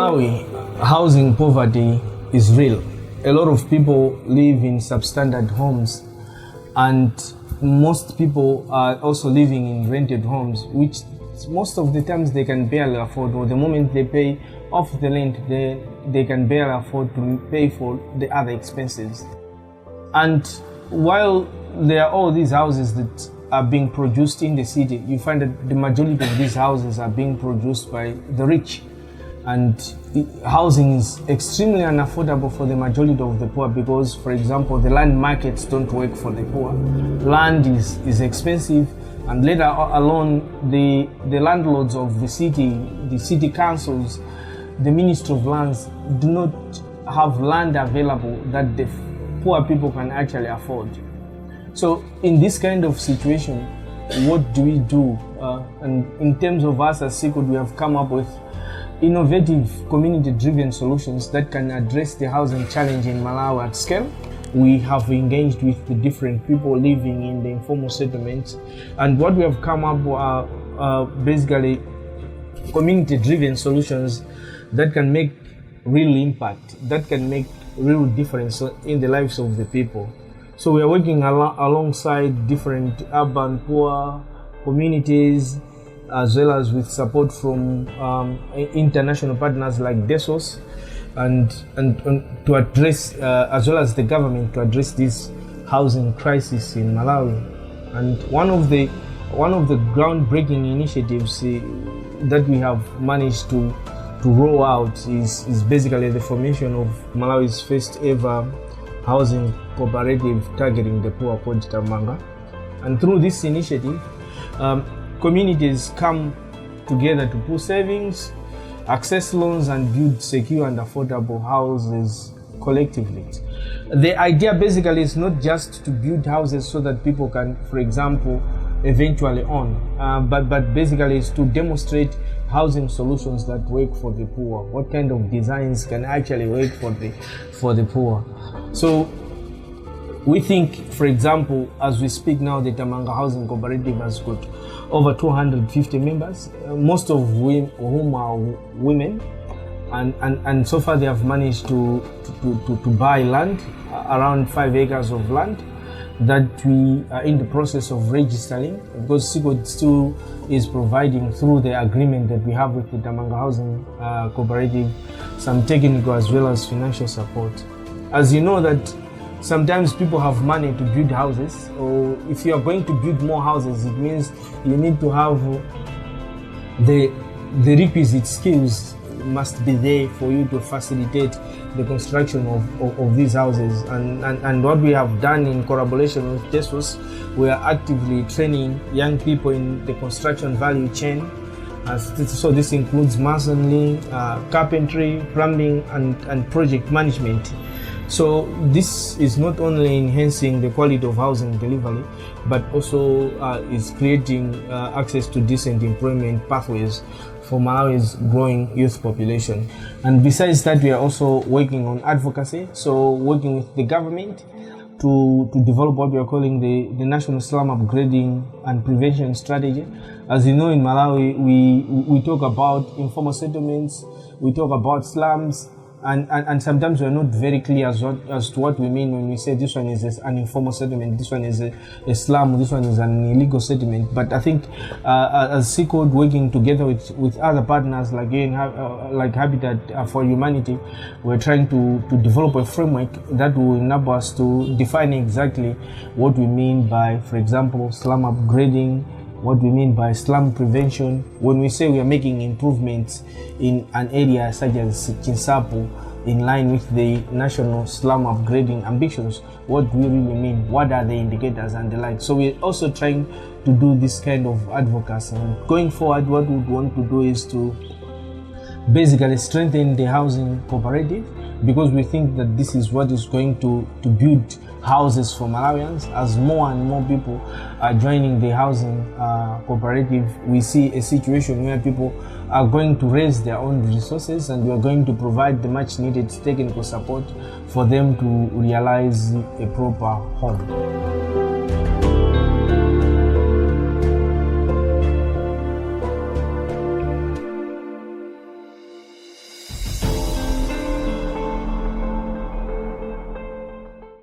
Malawi, housing poverty is real. A lot of people live in substandard homes, and most people are also living in rented homes, which most of the times they can barely afford, or the moment they pay off the rent, they can barely afford to pay for the other expenses. And while there are all these houses that are being produced in the city, you find that the majority of these houses are being produced by the rich. And housing is extremely unaffordable for the majority of the poor because, for example, the land markets don't work for the poor. Land is expensive, and later alone, the landlords of the city councils, the Ministry of Lands do not have land available that the poor people can actually afford. So in this kind of situation, what do we do? And in terms of us as CCODEs, we have come up with innovative community-driven solutions that can address the housing challenge in Malawi at scale. We have engaged with the different people living in the informal settlements, and what we have come up are basically community-driven solutions that can make real impact, that can make real difference in the lives of the people. So we are working alongside different urban poor communities, as well as with support from international partners like DESOS, and to address, as well as the government, to address this housing crisis in Malawi. And one of the groundbreaking initiatives that we have managed to roll out is basically the formation of Malawi's first ever housing cooperative targeting the poor called Tamanga. And through this initiative, communities come together to pool savings, access loans, and build secure and affordable houses collectively. The idea basically is not just to build houses so that people can, for example, eventually own, but basically is to demonstrate housing solutions that work for the poor. What kind of designs can actually work for the poor? So we think, for example, as we speak now, the Tamanga Housing Cooperative has got over 250 members, most of whom are women, and so far they have managed to buy land, around 5 acres of land, that we are in the process of registering, because CCODEs still is providing, through the agreement that we have with the Tamanga Housing Cooperative, some technical as well as financial support. As you know that sometimes people have money to build houses, or if you are going to build more houses, it means you need to have the requisite skills must be there for you to facilitate the construction of these houses. And what we have done in collaboration with DESOS, we are actively training young people in the construction value chain. So this includes masonry, carpentry, plumbing, and project management. So this is not only enhancing the quality of housing delivery, but also is creating access to decent employment pathways for Malawi's growing youth population. And besides that, we are also working on advocacy, so working with the government to develop what we are calling the National Slum Upgrading and Prevention Strategy. As you know, in Malawi, we talk about informal settlements, we talk about slums, and sometimes we're not very clear as to what we mean when we say this one is an informal settlement, this one is a slum, this one is an illegal settlement. But I think as CCODEs, working together with other partners like Habitat for Humanity, we're trying to develop a framework that will enable us to define exactly what we mean by, for example, slum upgrading, what we mean by slum prevention. When we say we are making improvements in an area such as Chinsapo, in line with the national slum upgrading ambitions, what do we really mean? What are the indicators and the like? So we're also trying to do this kind of advocacy. And going forward, what we want to do is to basically strengthen the housing cooperative, because we think that this is what is going to build houses for Malawians. As more and more people are joining the housing cooperative, we see a situation where people are going to raise their own resources, and we are going to provide the much needed technical support for them to realize a proper home.